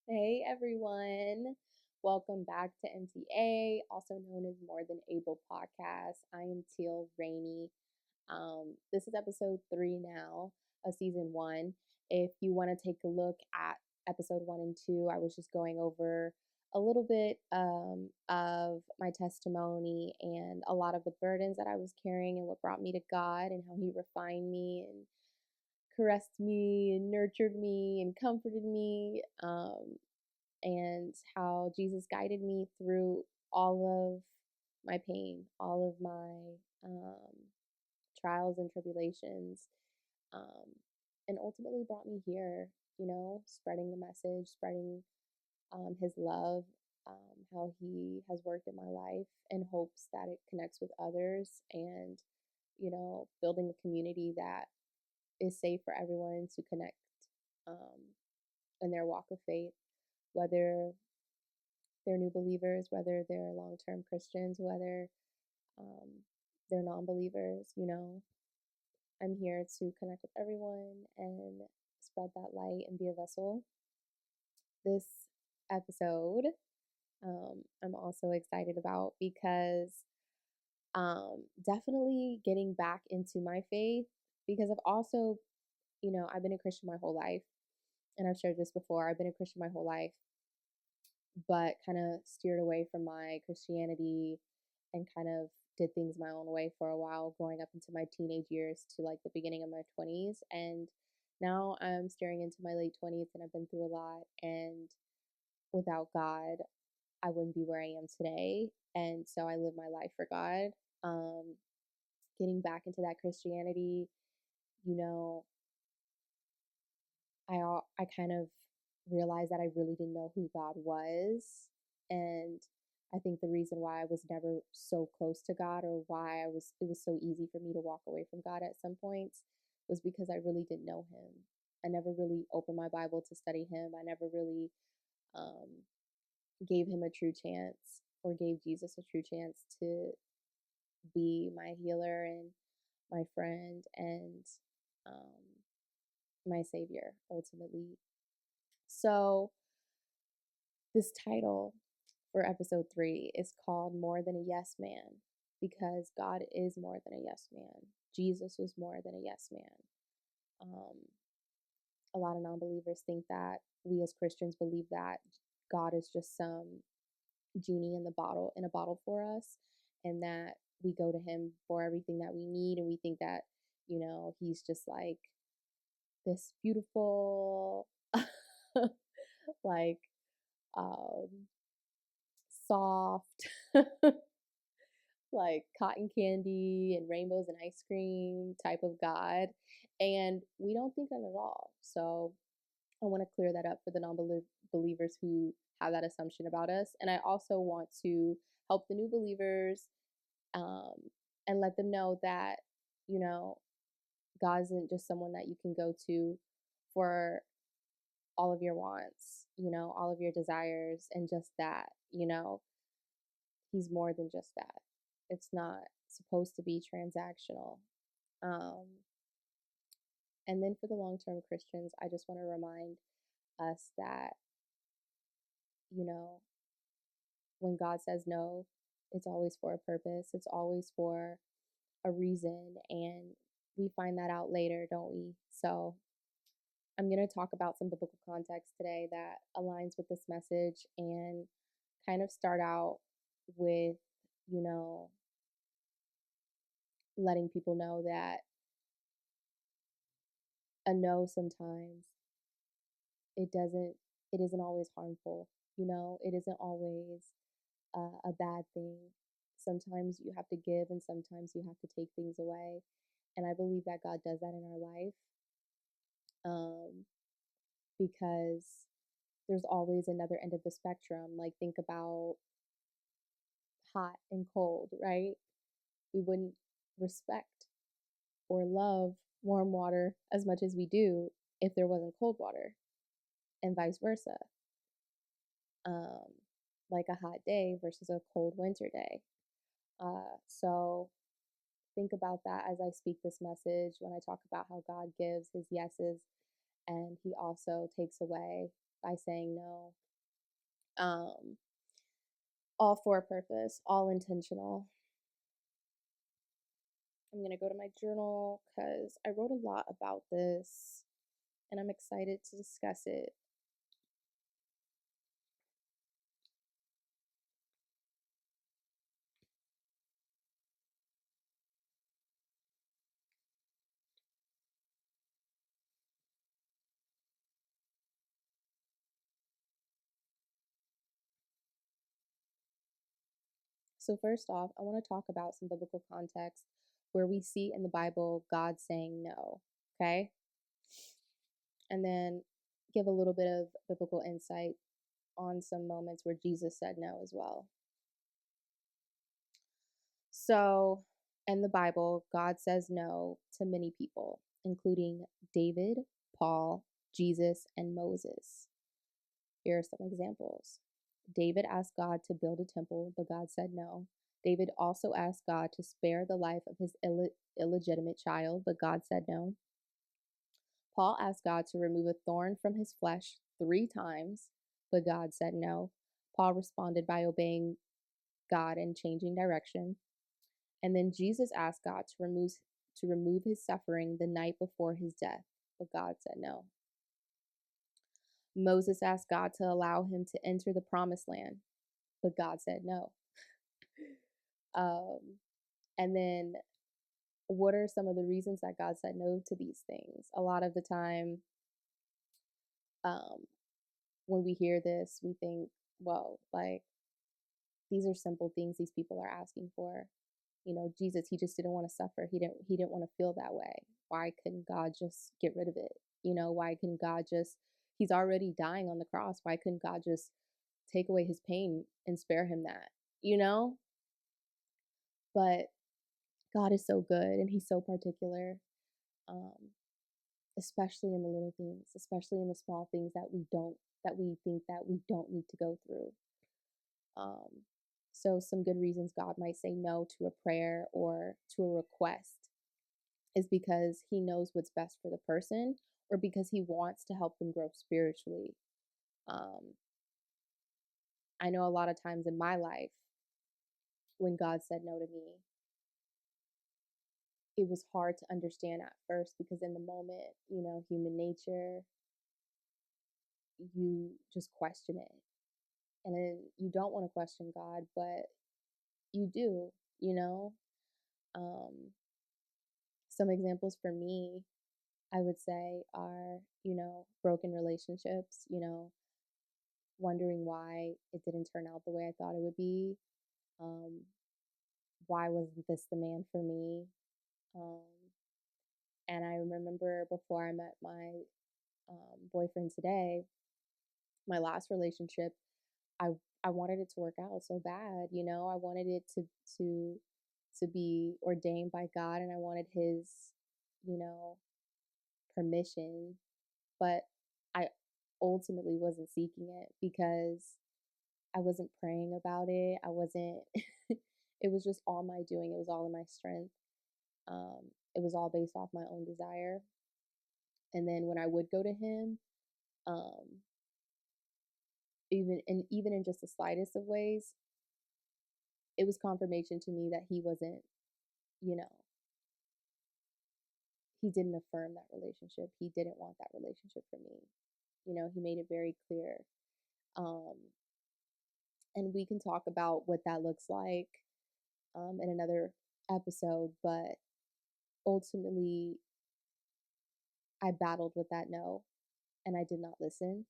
Hey everyone, welcome back to MTA, also known as More Than Able Podcast. I am Teal Rainey. This is episode 3 now of season 1. If you want to take a look at episode 1 and 2, I was just going over a little bit of my testimony and a lot of the burdens that I was carrying and what brought me to God and how He refined me and caressed me and nurtured me and comforted me, and how Jesus guided me through all of my pain, all of my trials and tribulations, um, and ultimately brought me here, spreading the message, spreading His love, how He has worked in my life in hopes that it connects with others and, building a community that is safe for everyone to connect um, in their walk of faith, whether they're new believers, whether they're long term Christians, whether um, they're non believers. I'm here to connect with everyone and spread that light and be a vessel. This episode, I'm also excited about because definitely getting back into my faith because I've also, I've been a Christian my whole life. And I've shared this before. I've been a Christian my whole life, but kind of steered away from my Christianity and kind of did things my own way for a while, growing up into my teenage years to like the beginning of my 20s. And now I'm steering into my late 20s and I've been through a lot. And without God, I wouldn't be where I am today. And so I live my life for God. Um, Getting back into that Christianity, you know, I kind of realized that I really didn't know who God was, and I think the reason why I was never so close to God, or why it was so easy for me to walk away from God at some points, was because I really didn't know Him. I never really opened my Bible to study Him. I never really um, gave Him a true chance, or gave Jesus a true chance to be my healer and my friend and um, my savior ultimately. So, this title for episode 3 is called More Than a Yes Man because God is more than a yes man. Jesus was more than a yes man. Um, a lot of non believers think that we as Christians believe that God is just some genie in a bottle for us, and that we go to Him for everything that we need, and we think that, He's just like this beautiful, like, um, soft, like cotton candy and rainbows and ice cream type of God. And we don't think that at all. So I want to clear that up for the non believers who have that assumption about us. And I also want to help the new believers, um, and let them know that, you know, God isn't just someone that you can go to for all of your wants, all of your desires, and just that, He's more than just that. It's not supposed to be transactional. Um, and then for the long term Christians, I just want to remind us that, you know, when God says no, it's always for a purpose, it's always for a reason. And we find that out later, don't we? So I'm going to talk about some biblical context today that aligns with this message and kind of start out with, you know, letting people know that a no sometimes it doesn't it isn't always harmful. It isn't always a bad thing. Sometimes you have to give and sometimes you have to take things away, and I believe that God does that in our life, because there's always another end of the spectrum. Like, think about hot and cold, right? We wouldn't respect or love warm water as much as we do if there wasn't cold water, and vice versa. um, like a hot day versus a cold winter day. So think about that as I speak this message, when I talk about how God gives His yeses and He also takes away by saying no. Um, all for a purpose, all intentional. I'm going to go to my journal because I wrote a lot about this and I'm excited to discuss it. So, first off, I want to talk about some biblical context where we see in the Bible God saying no, okay? And then give a little bit of biblical insight on some moments where Jesus said no as well. So, in the Bible, God says no to many people, including David, Paul, Jesus, and Moses. Here are some examples. David asked God to build a temple, but God said no. David also asked God to spare the life of his illegitimate child, but God said no. Paul asked God to remove a thorn from his flesh 3 times, but God said no. Paul responded by obeying God and changing direction. And then Jesus asked God to remove his suffering the night before his death, but God said no. Moses asked God to allow him to enter the promised land, but God said no. Um, and then, what are some of the reasons that God said no to these things? A lot of the time, um, when we hear this, we think, well, like, these are simple things these people are asking for. Jesus, he just didn't want to suffer. He didn't want to feel that way. Why couldn't God just get rid of it? Why couldn't God just, he's already dying on the cross. Why couldn't God just take away his pain and spare him that? You know? But God is so good and he's so particular. Um, especially in the little things, especially in the small things that we think that we don't need to go through. Um, so some good reasons God might say no to a prayer or to a request is because he knows what's best for the person or because he wants to help them grow spiritually. Um, I know a lot of times in my life when God said no to me, it was hard to understand at first because in the moment, human nature, you just question it. And then you don't want to question God, but you do, you know? Um, some examples for me, I would say, are, broken relationships, wondering why it didn't turn out the way I thought it would be. Um, why wasn't this the man for me? Um, and I remember before I met my boyfriend today, my last relationship, I I wanted it to work out so bad, I wanted it to to be ordained by God and I wanted his, you know, permission, but I ultimately wasn't seeking it because I wasn't praying about it. I wasn't it was just all my doing. It was all in my strength. It was all based off my own desire. And then when I would go to him, um, even in just the slightest of ways, it was confirmation to me that he wasn't, you know, he didn't affirm that relationship. He didn't want that relationship for me. He made it very clear. Um, and we can talk about what that looks like in another episode, but ultimately, I battled with that no, and I did not listen.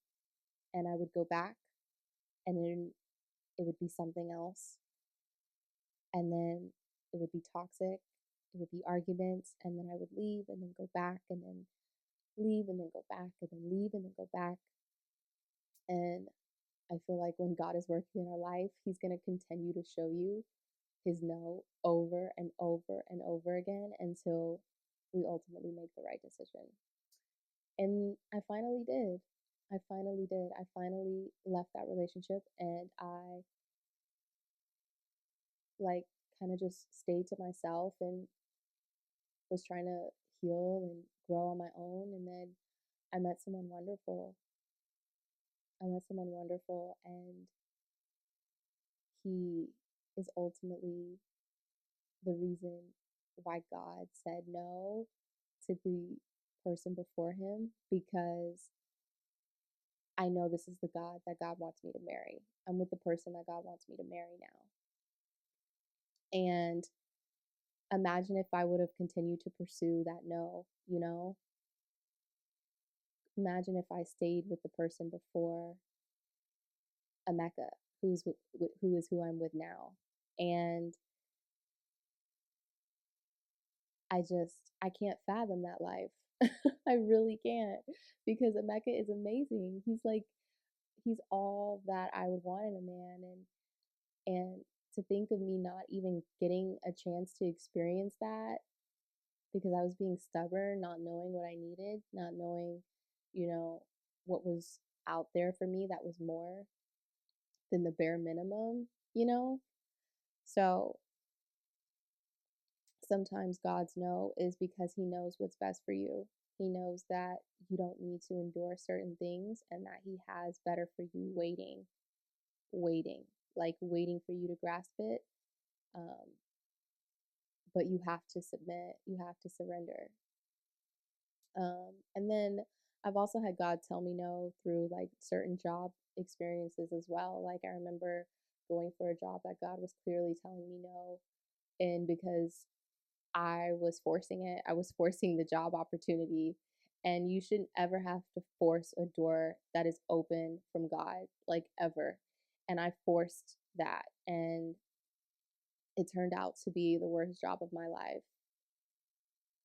And I would go back, and then it would be something else. And then it would be toxic. It would be arguments, and then I would leave and then go back and then leave and then go back and then leave and then go back. And I feel like when God is working in our life, he's going to continue to show you his no over and over and over again until we ultimately make the right decision. And I finally did. I finally did. I finally left that relationship and I like kind of just stayed to myself and was trying to heal and grow on my own. And then I met someone wonderful. I met someone wonderful, and he is ultimately the reason why God said no to the person before him, because I know this is the God that God wants me to marry. I'm with the person that God wants me to marry now. And imagine if I would have continued to pursue that no, Imagine if I stayed with the person before Emeka, who is who I'm with now. And I can't fathom that life. I really can't, because Emeka is amazing. He's all that I would want in a man, and to think of me not even getting a chance to experience that because I was being stubborn, not knowing what I needed, not knowing, you know, what was out there for me that was more than the bare minimum. So sometimes God's no is because he knows what's best for you. He knows that you don't need to endure certain things and that he has better for you waiting for you to grasp it. Um, but you have to submit, you have to surrender. And then I've also had God tell me no through like certain job experiences as well. Like I remember going for a job that God was clearly telling me no, and because I was forcing it, I was forcing the job opportunity. And you shouldn't ever have to force a door that is open from God, like ever. And I forced that, and it turned out to be the worst job of my life.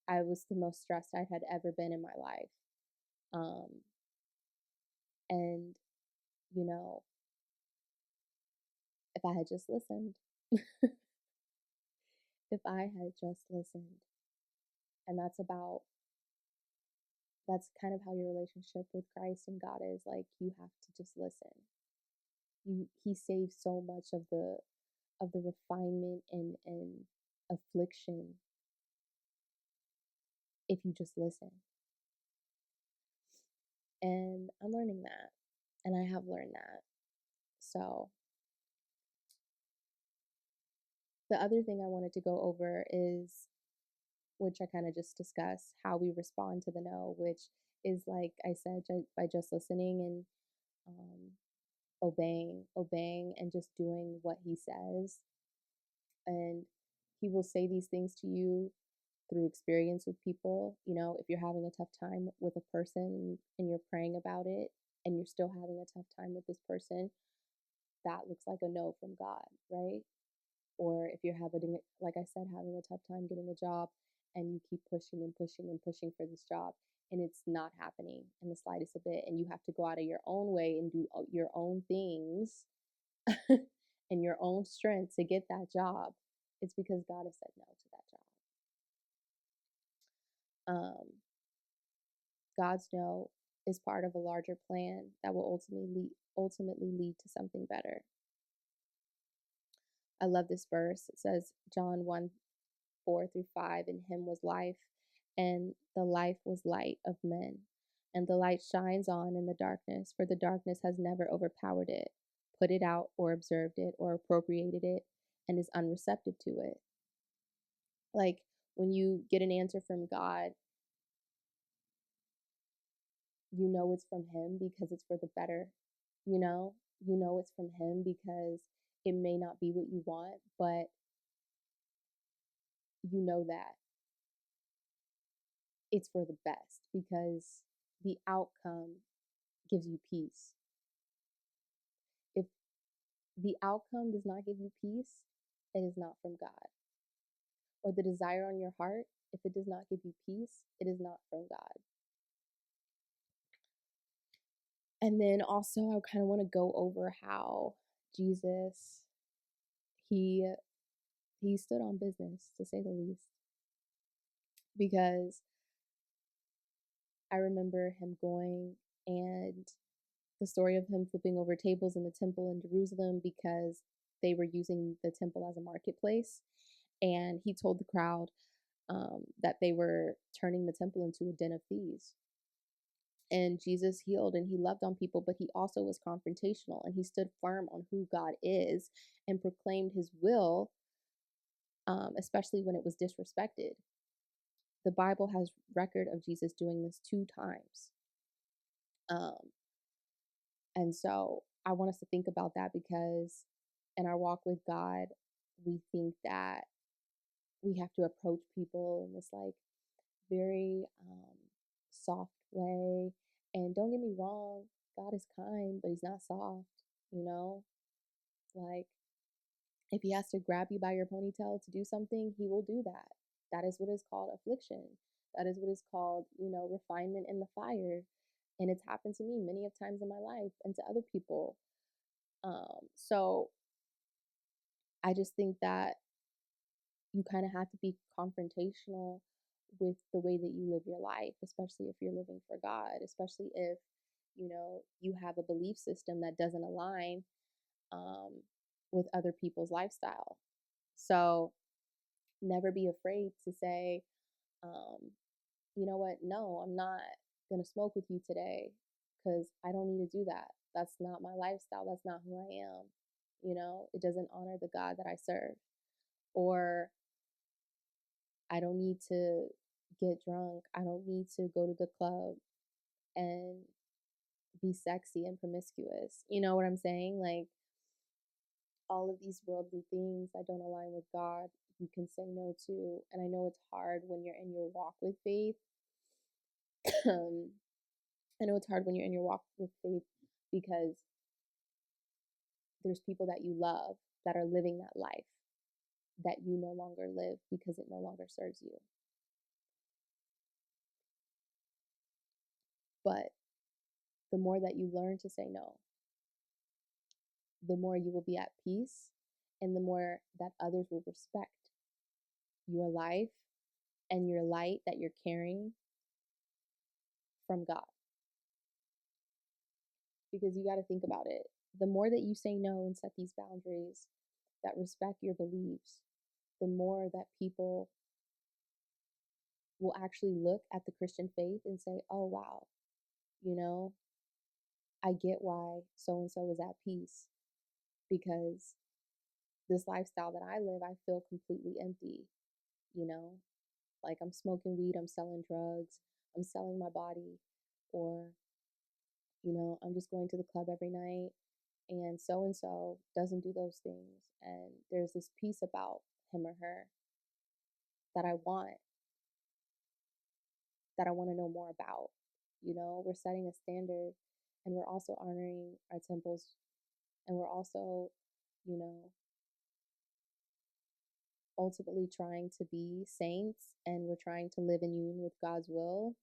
I was the most stressed I had ever been in my life. Um, and, you know, if I had just listened, if I had just listened, and that's kind of how your relationship with Christ and God is. Like, you have to just listen. He saves so much of the refinement and affliction if you just listen. And I'm learning that, and I have learned that. So the other thing I wanted to go over is, which I kind of just discussed, how we respond to the no, which is, like I said, by just listening and obeying, and just doing what he says. And he will say these things to you through experience with people. If you're having a tough time with a person and you're praying about it and you're still having a tough time with this person, that looks like a no from God, right? Or if you're having, like I said, having a tough time getting a job and you keep pushing and pushing and pushing for this job and it's not happening in the slightest a bit, and you have to go out of your own way and do your own things and your own strength to get that job, it's because God has said no to that job. God's no is part of a larger plan that will ultimately lead to something better. I love this verse. It says, John 1:4-5, in him was life, and the life was light of men. And the light shines on in the darkness, for the darkness has never overpowered it, put it out, or observed it, or appropriated it, and is unreceptive to it. Like, when you get an answer from God, you know it's from him because it's for the better. It's from him because it may not be what you want, but you know that it's for the best because the outcome gives you peace. If the outcome does not give you peace, it is not from God. Or the desire on your heart, if it does not give you peace, it is not from God. And then also, I kind of want to go over how Jesus, he stood on business, to say the least, because I remember him going, and the story of him flipping over tables in the temple in Jerusalem because they were using the temple as a marketplace. And he told the crowd that they were turning the temple into a den of thieves. And Jesus healed and he loved on people, but he also was confrontational and he stood firm on who God is and proclaimed his will, especially when it was disrespected. The Bible has record of Jesus doing this 2 times. Um, and so I want us to think about that, because in our walk with God, we think that we have to approach people in this like very soft way. And don't get me wrong, God is kind, but he's not soft, you know? Like, if he has to grab you by your ponytail to do something, he will do that. That is what is called affliction. That is what is called, refinement in the fire. And it's happened to me many of times in my life and to other people. So I just think that you kind of have to be confrontational with the way that you live your life, especially if you're living for God, especially if, you have a belief system that doesn't align um, with other people's lifestyle. So never be afraid to say, um, you know what, no, I'm not going to smoke with you today because I don't need to do that. That's not my lifestyle. That's not who I am. It doesn't honor the God that I serve. Or I don't need to get drunk. I don't need to go to the club and be sexy and promiscuous. You know what I'm saying? Like, all of these worldly things that don't align with God, you can say no to. And I know it's hard when you're in your walk with faith. I know it's hard when you're in your walk with faith because there's people that you love that are living that life that you no longer live because it no longer serves you. But the more that you learn to say no, the more you will be at peace and the more that others will respect your life and your light that you're carrying from God. Because you got to think about it. The more that you say no and set these boundaries that respect your beliefs, the more that people will actually look at the Christian faith and say, oh, wow, you know, I get why so and so is at peace, because this lifestyle that I live, I feel completely empty, you know, like I'm smoking weed, I'm selling drugs, I'm selling my body, or, I'm just going to the club every night and so doesn't do those things. And there's this piece about him or her that I want, to know more about. We're setting a standard and we're also honoring our temples, and we're also, you know, ultimately trying to be saints, and we're trying to live in union with God's will.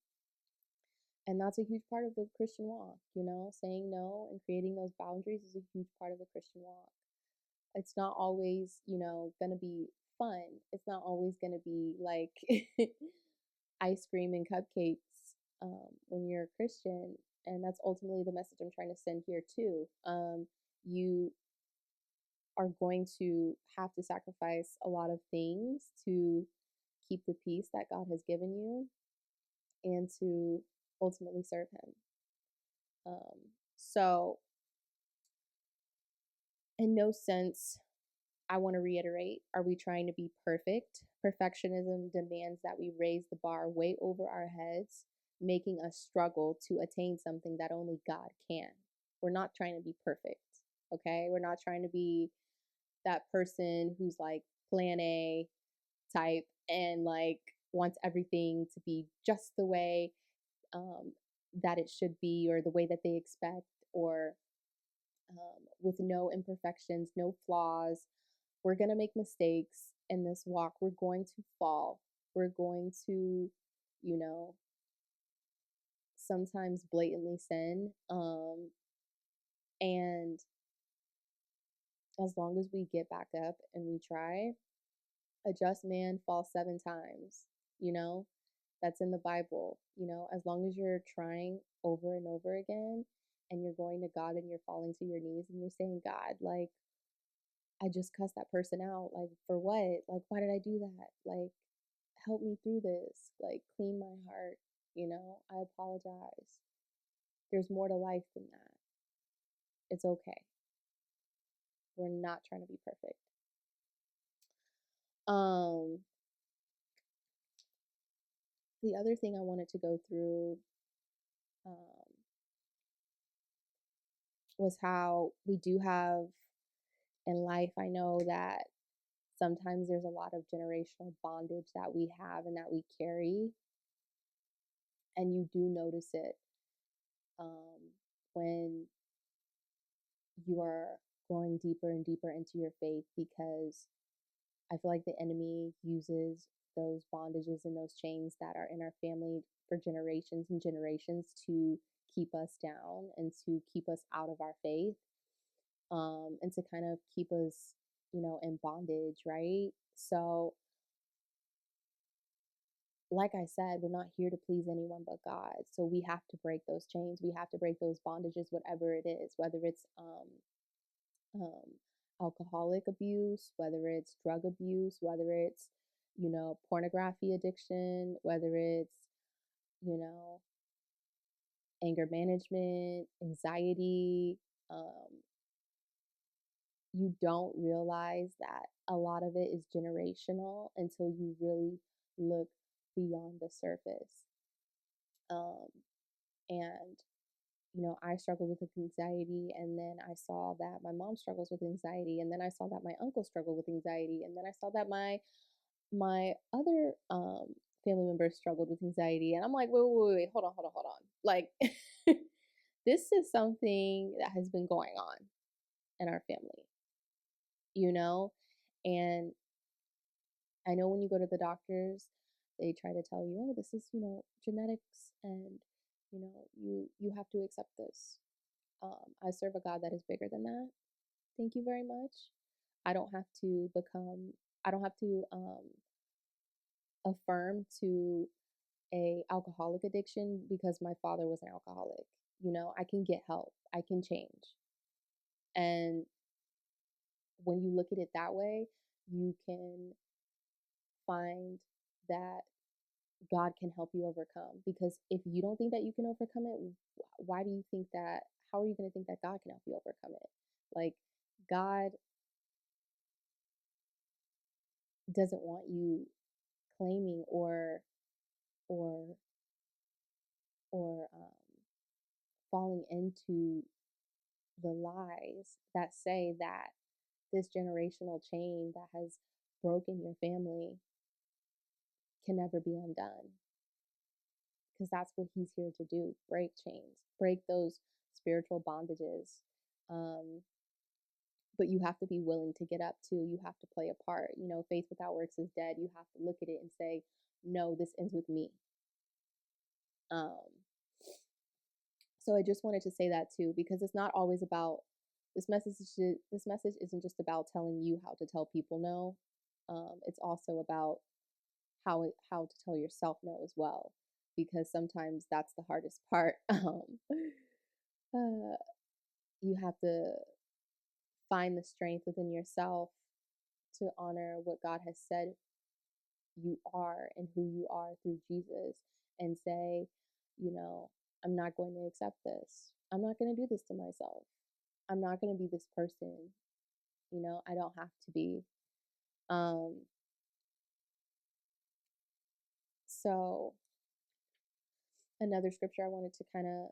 And that's a huge part of the Christian walk, saying no and creating those boundaries is a huge part of the Christian walk. It's not always, going to be fun. It's not always going to be like ice cream and cupcakes when you're a Christian. And that's ultimately the message I'm trying to send here, too. You are going to have to sacrifice a lot of things to keep the peace that God has given you and to ultimately serve Him. So, in no sense, I want to reiterate, are we trying to be perfect? Perfectionism demands that we raise the bar way over our heads, making us struggle to attain something that only God can. We're not trying to be perfect, okay? We're not trying to be that person who's like plan A type and like wants everything to be just the way that it should be, or the way that they expect, or with no imperfections, no flaws. We're going to make mistakes in this walk. We're going to fall. We're going to, you know, sometimes blatantly sin. And as long as we get back up and we try, a just man falls 7 times, you know, that's in the Bible. As long as you're trying over and over again and you're going to God and you're falling to your knees and you're saying, God, like, I just cussed that person out. Like, for what? Like, why did I do that? Like, help me through this. Like, clean my heart. I apologize. There's more to life than that. It's okay. We're not trying to be perfect. Um, the other thing I wanted to go through um, was how we do have in life. I know that sometimes there's a lot of generational bondage that we have and that we carry, and you do notice it um, when you are going deeper and deeper into your faith, because I feel like the enemy uses those bondages and those chains that are in our family for generations and generations to keep us down and to keep us out of our faith, and to kind of keep us, in bondage, right? So, like I said, we're not here to please anyone but God. So we have to break those chains. We have to break those bondages, whatever it is, whether it's um, alcoholic abuse, whether it's drug abuse, whether it's, pornography addiction, whether it's, you know, anger management, anxiety. Um, you don't realize that a lot of it is generational until you really look beyond the surface. Um, and I struggled with anxiety, and then I saw that my mom struggles with anxiety, and then I saw that my uncle struggled with anxiety, and then I saw that my other family members struggled with anxiety, and I'm like, wait, hold on. Like, this is something that has been going on in our family, you know, and I know when you go to the doctors, they try to tell you, oh, this is genetics, and you have to accept this. I serve a God that is bigger than that. Thank you very much. I don't have to become, I don't have to affirm to a alcoholic addiction because my father was an alcoholic. I can get help. I can change. And when you look at it that way, you can find that God can help you overcome. Because if you don't think that you can overcome it, why do you think that? How are you going to think that God can help you overcome it? Like, God doesn't want you claiming or falling into the lies that say that this generational chain that has broken your family can never be undone, because that's what he's here to do: break chains, break those spiritual bondages. um, but you have to be willing to get up too. You have to play a part. Faith without works is dead. You have to look at it and say, no, this ends with me. um, So I just wanted to say that too, because it's not always about this message. This message isn't just about telling you how to tell people no. It's also about how to tell yourself no as well, because sometimes that's the hardest part. Uh, you have to find the strength within yourself to honor what God has said you are and who you are through Jesus, and say, you know, I'm not going to accept this. I'm not going to do this to myself. I'm not going to be this person. I don't have to be. Um, so another scripture I wanted to kind of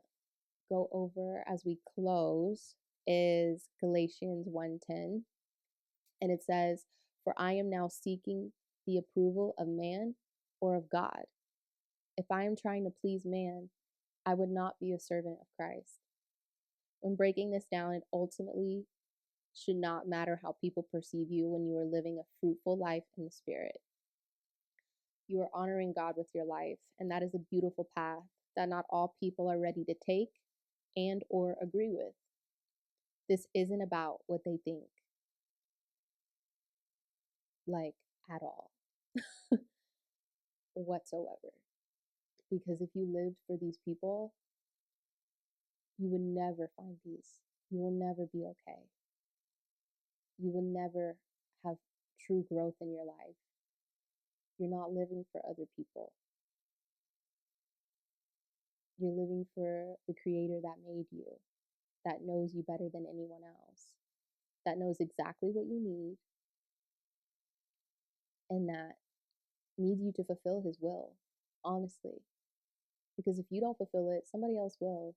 go over as we close is Galatians 1:10, and it says, "For I am now seeking the approval of man or of God. If I am trying to please man, I would not be a servant of Christ." When breaking this down, it ultimately should not matter how people perceive you when you are living a fruitful life in the Spirit. You are honoring God with your life, and that is a beautiful path that not all people are ready to take and or agree with. This isn't about what they think, like, at all, whatsoever. Because if you lived for these people, you would never find peace. You will never be okay. You will never have true growth in your life. You're not living for other people. You're living for the creator that made you, that knows you better than anyone else, that knows exactly what you need, and that needs you to fulfill his will, honestly. Because if you don't fulfill it, somebody else will.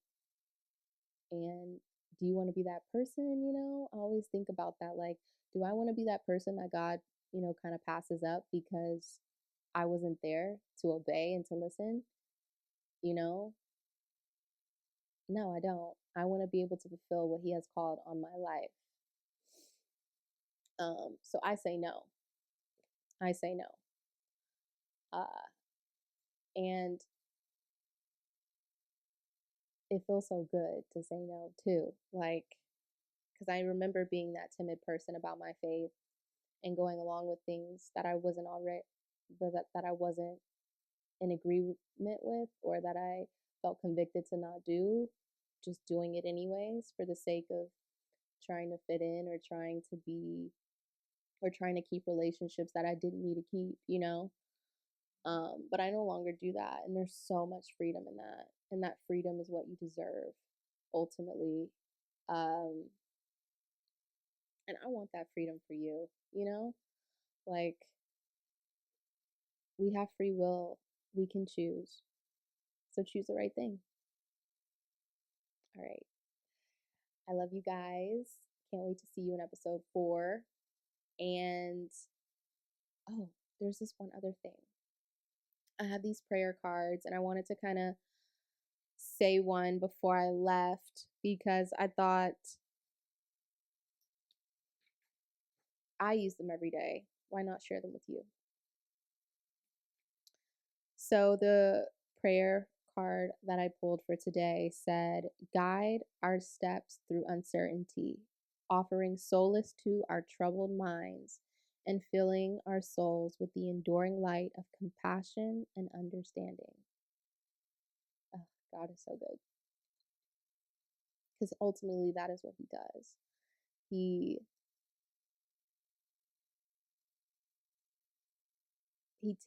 And do you want to be that person? I always think about that. Like, do I want to be that person that God, kind of passes up because I wasn't there to obey and to listen? You know, no, I don't. I want to be able to fulfill what he has called on my life. So I say no. I say no. And it feels so good to say no too. Like, because I remember being that timid person about my faith and going along with things that I wasn't already, that I wasn't in agreement with, or that I felt convicted to not do, just doing it anyways for the sake of trying to fit in, or trying to be, or trying to keep relationships that I didn't need to keep. But I no longer do that. And there's so much freedom in that. And that freedom is what you deserve, ultimately. Um, and I want that freedom for you. Like, we have free will, we can choose. So choose the right thing. All right. I love you guys. Can't wait to see you in episode 4. And oh, there's this one other thing. I have these prayer cards, and I wanted to kind of say one before I left because I thought I use them every day. Why not share them with you? So the prayer card that I pulled for today said, "Guide our steps through uncertainty, offering solace to our troubled minds and filling our souls with the enduring light of compassion and understanding." Oh, God is so good. Because ultimately that is what he does. He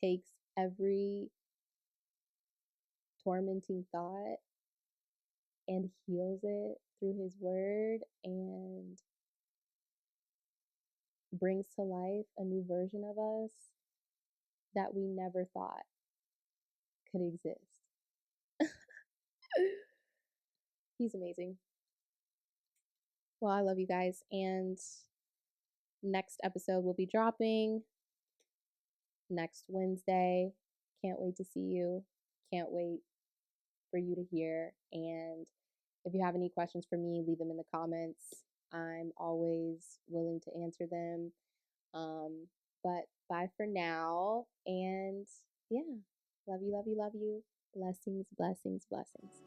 takes every tormenting thought and heals it through his word, and brings to life a new version of us that we never thought could exist. He's amazing. Well, I love you guys, and next episode will be dropping next Wednesday. Can't wait to see you. Can't wait for you to hear. And if you have any questions for me, leave them in the comments. I'm always willing to answer them. But bye for now. And yeah, love you, love you, love you. Blessings, blessings, blessings.